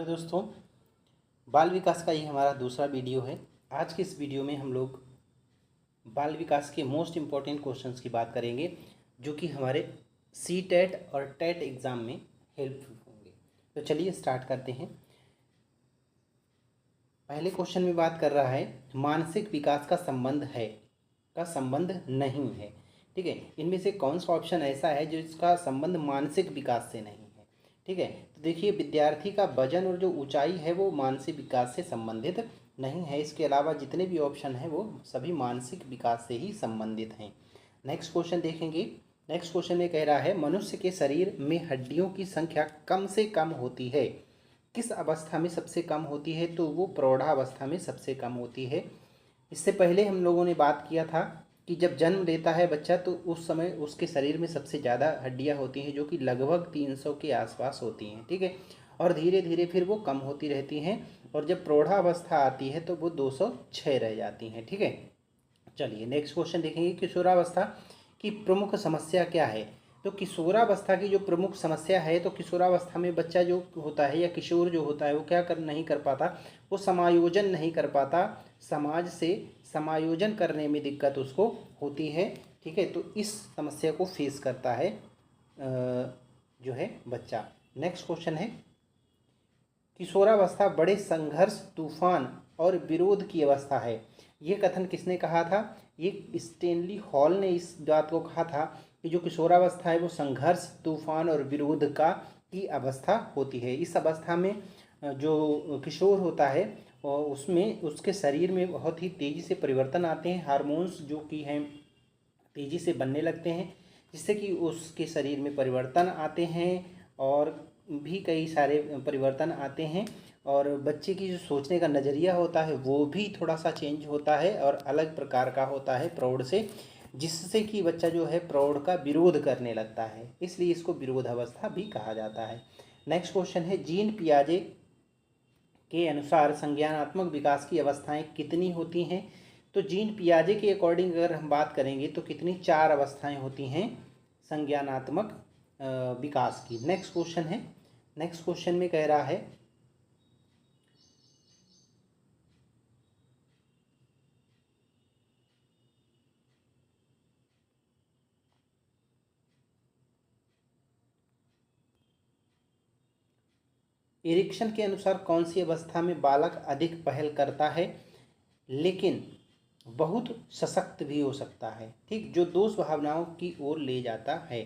Hello दोस्तों, बाल विकास का ये हमारा दूसरा वीडियो है। आज के इस वीडियो में हम लोग बाल विकास के मोस्ट इम्पॉर्टेंट क्वेश्चंस की बात करेंगे जो कि हमारे सी टेट और टेट एग्ज़ाम में हेल्पफुल होंगे। तो चलिए स्टार्ट करते हैं। पहले क्वेश्चन में बात कर रहा है मानसिक विकास का संबंध है का संबंध नहीं है। ठीक है, इनमें से कौन सा ऑप्शन ऐसा है जो इसका संबंध मानसिक विकास से नहीं है। ठीक है, तो देखिए विद्यार्थी का वजन और जो ऊंचाई है वो मानसिक विकास से संबंधित नहीं है। इसके अलावा जितने भी ऑप्शन हैं वो सभी मानसिक विकास से ही संबंधित हैं। नेक्स्ट क्वेश्चन देखेंगे। नेक्स्ट क्वेश्चन में कह रहा है मनुष्य के शरीर में हड्डियों की संख्या कम से कम होती है, किस अवस्था में सबसे कम होती है? तो वो प्रौढ़ावस्था में सबसे कम होती है। इससे पहले हम लोगों ने बात किया था कि जब जन्म लेता है बच्चा तो उस समय उसके शरीर में सबसे ज़्यादा हड्डियां होती हैं जो कि लगभग 300 के आसपास होती हैं। ठीक है, और धीरे धीरे फिर वो कम होती रहती हैं और जब प्रौढ़ावस्था आती है तो वो 206 रह जाती हैं। ठीक है, चलिए नेक्स्ट क्वेश्चन देखेंगे। किशोरावस्था की प्रमुख समस्या क्या है? तो किशोरावस्था की जो प्रमुख समस्या है, तो किशोरावस्था में बच्चा जो होता है या किशोर जो होता है वो क्या नहीं कर पाता, वो समायोजन नहीं कर पाता, समाज से समायोजन करने में दिक्कत उसको होती है। ठीक है, तो इस समस्या को फेस करता है जो है बच्चा। नेक्स्ट क्वेश्चन है किशोरावस्था बड़े संघर्ष, तूफान और विरोध की अवस्था है। ये कथन किसने कहा था? ये स्टेनली हॉल ने इस बात को कहा था कि जो किशोरावस्था है वो संघर्ष, तूफान और विरोध की अवस्था होती है। इस अवस्था में जो किशोर होता है और उसमें उसके शरीर में बहुत ही तेज़ी से परिवर्तन आते हैं, हार्मोन्स जो कि हैं तेज़ी से बनने लगते हैं जिससे कि उसके शरीर में परिवर्तन आते हैं और भी कई सारे परिवर्तन आते हैं और बच्चे की जो सोचने का नज़रिया होता है वो भी थोड़ा सा चेंज होता है और अलग प्रकार का होता है प्रौढ़ से, जिससे कि बच्चा जो है प्रौढ़ का विरोध करने लगता है, इसलिए इसको विरोधावस्था भी कहा जाता है। नेक्स्ट क्वेश्चन है जीन पियाजे के अनुसार संज्ञानात्मक विकास की अवस्थाएं कितनी होती हैं? तो जीन पियाजे के अकॉर्डिंग अगर हम बात करेंगे तो कितनी 4 अवस्थाएं होती हैं संज्ञानात्मक विकास की। नेक्स्ट क्वेश्चन है। नेक्स्ट क्वेश्चन में कह रहा है एरिक्सन के अनुसार कौन सी अवस्था में बालक अधिक पहल करता है लेकिन बहुत सशक्त भी हो सकता है? ठीक, जो दोष भावनाओं की ओर ले जाता है।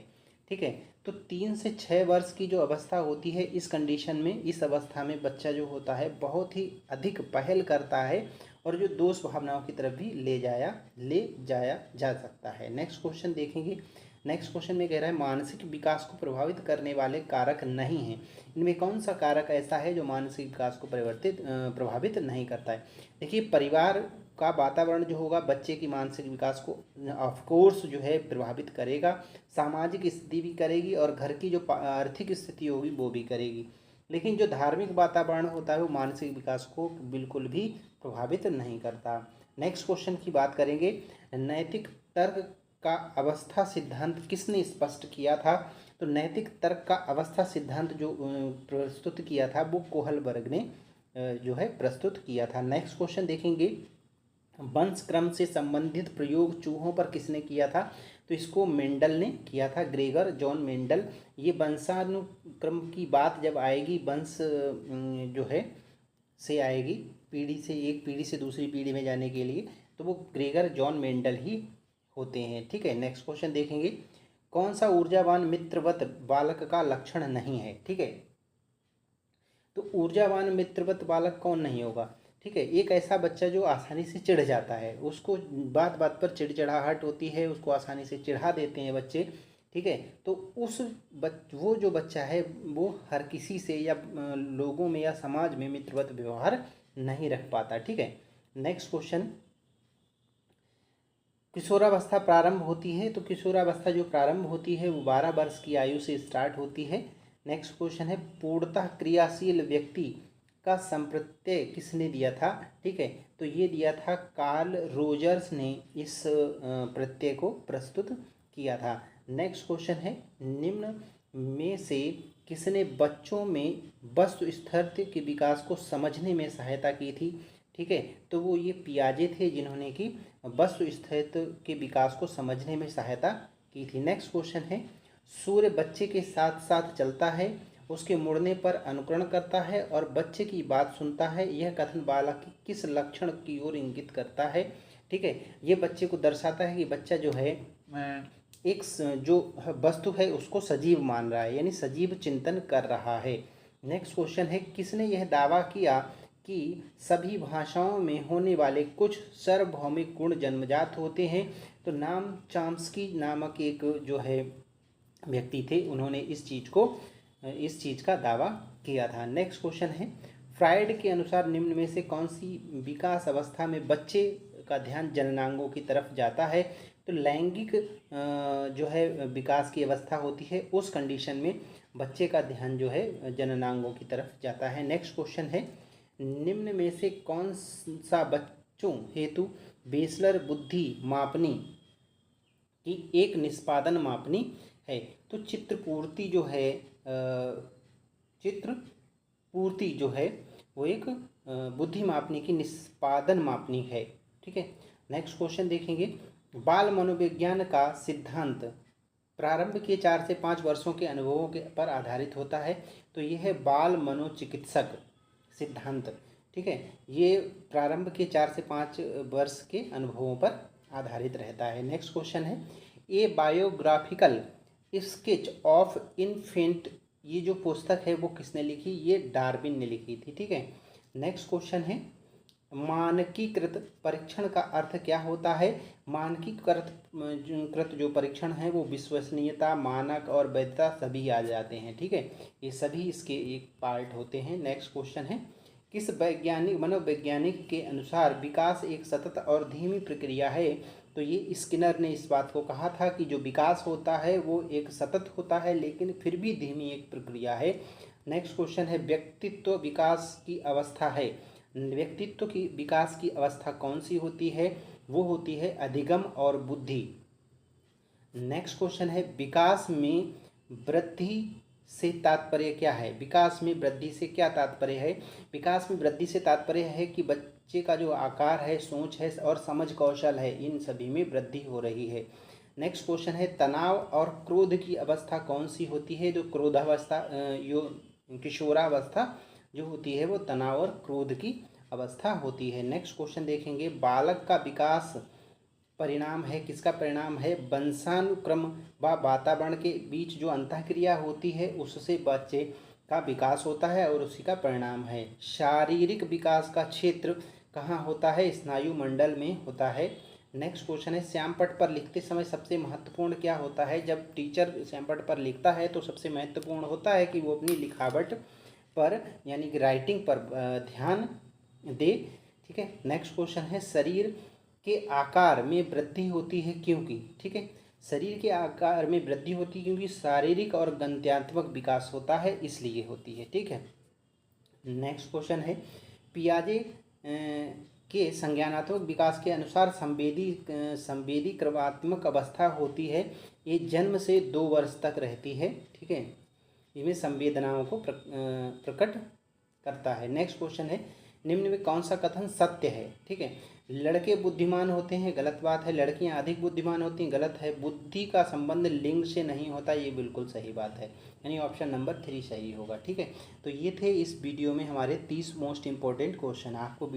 ठीक है, तो 3 से 6 वर्ष की जो अवस्था होती है इस कंडीशन में, इस अवस्था में बच्चा जो होता है बहुत ही अधिक पहल करता है और जो दोष भावनाओं की तरफ भी ले जाया जा सकता है। नेक्स्ट क्वेश्चन देखेंगे। नेक्स्ट क्वेश्चन में कह रहा है मानसिक विकास को प्रभावित करने वाले कारक नहीं हैं। इनमें कौन सा कारक ऐसा है जो मानसिक विकास को प्रभावित नहीं करता है? देखिए परिवार का वातावरण जो होगा बच्चे की मानसिक विकास को ऑफ कोर्स जो है प्रभावित करेगा, सामाजिक स्थिति भी करेगी और घर की जो आर्थिक स्थिति होगी वो भी करेगी, लेकिन जो धार्मिक वातावरण होता है वो मानसिक विकास को बिल्कुल भी प्रभावित नहीं करता। नेक्स्ट क्वेश्चन की बात करेंगे। नैतिक तर्क का अवस्था सिद्धांत किसने स्पष्ट किया था? तो नैतिक तर्क का अवस्था सिद्धांत जो प्रस्तुत किया था वो कोहलबर्ग ने जो है प्रस्तुत किया था। नेक्स्ट क्वेश्चन देखेंगे। वंश क्रम से संबंधित प्रयोग चूहों पर किसने किया था? तो इसको मेंडल ने किया था, ग्रेगर जॉन मेंडल। ये वंशानुक्रम की बात जब आएगी, वंश जो है से आएगी, पीढ़ी से एक पीढ़ी से दूसरी पीढ़ी में जाने के लिए, तो वो ग्रेगर जॉन मेंडल ही होते हैं। ठीक है, नेक्स्ट क्वेश्चन देखेंगे। कौन सा ऊर्जावान मित्रवत बालक का लक्षण नहीं है? ठीक है, तो ऊर्जावान मित्रवत बालक कौन नहीं होगा? ठीक है, एक ऐसा बच्चा जो आसानी से चिढ़ जाता है, उसको बात बात पर चिड़चिड़ाहट होती है, उसको आसानी से चिढ़ा देते हैं बच्चे। ठीक है, तो वो जो बच्चा है वो हर किसी से या लोगों में या समाज में मित्रवत व्यवहार नहीं रख पाता। ठीक है, नेक्स्ट क्वेश्चन। किशोरावस्था प्रारंभ होती है, तो किशोरावस्था जो प्रारंभ होती है वो 12 वर्ष की आयु से स्टार्ट होती है। नेक्स्ट क्वेश्चन है पूर्णतः क्रियाशील व्यक्ति का संप्रत्यय किसने दिया था? ठीक है, तो ये दिया था कार्ल रोजर्स ने इस प्रत्यय को प्रस्तुत किया था। नेक्स्ट क्वेश्चन है निम्न में से किसने बच्चों में वस्तु स्थिति के विकास को समझने में सहायता की थी? ठीक है, तो वो ये पियाजे थे जिन्होंने कि वस्तु स्थिति के विकास को समझने में सहायता की थी। नेक्स्ट क्वेश्चन है, सूर्य बच्चे के साथ साथ चलता है, उसके मुड़ने पर अनुकरण करता है और बच्चे की बात सुनता है, यह कथन बालक की किस लक्षण की ओर इंगित करता है? ठीक है, ये बच्चे को दर्शाता है कि बच्चा जो है एक जो वस्तु है उसको सजीव मान रहा है, यानी सजीव चिंतन कर रहा है। नेक्स्ट क्वेश्चन है, किसने यह दावा किया कि सभी भाषाओं में होने वाले कुछ सार्वभौमिक गुण जन्मजात होते हैं? तो नाम चॉम्स्की नामक एक जो है व्यक्ति थे, उन्होंने इस चीज़ का दावा किया था। नेक्स्ट क्वेश्चन है, फ्राइड के अनुसार निम्न में से कौन सी विकास अवस्था में बच्चे का ध्यान जननांगों की तरफ जाता है? तो लैंगिक जो है विकास की अवस्था होती है, उस कंडीशन में बच्चे का ध्यान जो है जननांगों की तरफ जाता है। नेक्स्ट क्वेश्चन है, निम्न में से कौन सा बच्चों हेतु बेसलर बुद्धि मापनी की एक निष्पादन मापनी है? तो चित्रपूर्ति जो है वो एक बुद्धि मापनी की निष्पादन मापनी है। ठीक है, नेक्स्ट क्वेश्चन देखेंगे, बाल मनोविज्ञान का सिद्धांत प्रारंभ के 4 से 5 वर्षों के अनुभवों के पर आधारित होता है। तो यह है बाल मनोचिकित्सक सिद्धांत। ठीक है, ये प्रारंभ के 4 से 5 वर्ष के अनुभवों पर आधारित रहता है। नेक्स्ट क्वेश्चन है, ए बायोग्राफिकल स्केच ऑफ इन्फेंट, ये जो पुस्तक है वो किसने लिखी? ये डार्विन ने लिखी थी। ठीक है, नेक्स्ट क्वेश्चन है, मानकीकृत परीक्षण का अर्थ क्या होता है? मानकीकृत जो परीक्षण है वो विश्वसनीयता, मानक और वैधता सभी आ जाते हैं। ठीक है, ये सभी इसके एक पार्ट होते हैं। नेक्स्ट क्वेश्चन है, किस मनोवैज्ञानिक के अनुसार विकास एक सतत और धीमी प्रक्रिया है? तो ये स्किनर ने इस बात को कहा था कि जो विकास होता है वो एक सतत होता है लेकिन फिर भी धीमी एक प्रक्रिया है। नेक्स्ट क्वेश्चन है, व्यक्तित्व विकास की अवस्था है, व्यक्तित्व की विकास की अवस्था कौन सी होती है? वो होती है अधिगम और बुद्धि। नेक्स्ट क्वेश्चन है, विकास में वृद्धि से तात्पर्य क्या है? विकास में वृद्धि से क्या तात्पर्य है? विकास में वृद्धि से तात्पर्य है कि बच्चे का जो आकार है, सोच है और समझ कौशल है, इन सभी में वृद्धि हो रही है। नेक्स्ट क्वेश्चन है, तनाव और क्रोध की अवस्था कौन सी होती है? जो क्रोधावस्था किशोरावस्था जो होती है वो तनाव और क्रोध की अवस्था होती है। नेक्स्ट क्वेश्चन देखेंगे, बालक का विकास परिणाम है, किसका परिणाम है? वंशानुक्रम व वातावरण के बीच जो अंतःक्रिया होती है उससे बच्चे का विकास होता है और उसी का परिणाम है। शारीरिक विकास का क्षेत्र कहाँ होता है? स्नायु मंडल में होता है। नेक्स्ट क्वेश्चन है, श्यामपट्ट पर लिखते समय सबसे महत्वपूर्ण क्या होता है? जब टीचर श्यामपट्ट पर लिखता है तो सबसे महत्वपूर्ण होता है कि वो अपनी लिखावट पर यानी कि राइटिंग पर ध्यान दे। ठीक है, नेक्स्ट क्वेश्चन है, शरीर के आकार में वृद्धि होती है क्योंकि? ठीक है, शरीर के आकार में वृद्धि होती है क्योंकि शारीरिक और गंत्यात्मक विकास होता है, इसलिए होती है। ठीक है, नेक्स्ट क्वेश्चन है, पियाजे के संज्ञानात्मक विकास के अनुसार संवेदी क्रमात्मक अवस्था होती है, ये जन्म से 2 वर्ष तक रहती है। ठीक है, इसमें संवेदनाओं को प्रकट करता है। नेक्स्ट क्वेश्चन है, निम्न में कौन सा कथन सत्य है? ठीक है, लड़के बुद्धिमान होते हैं, गलत बात है। लड़कियां अधिक बुद्धिमान होती हैं, गलत है। बुद्धि का संबंध लिंग से नहीं होता, ये बिल्कुल सही बात है, यानी ऑप्शन नंबर 3 सही होगा। ठीक है, तो ये थे इस वीडियो में हमारे 30 मोस्ट इंपॉर्टेंट क्वेश्चन। आपको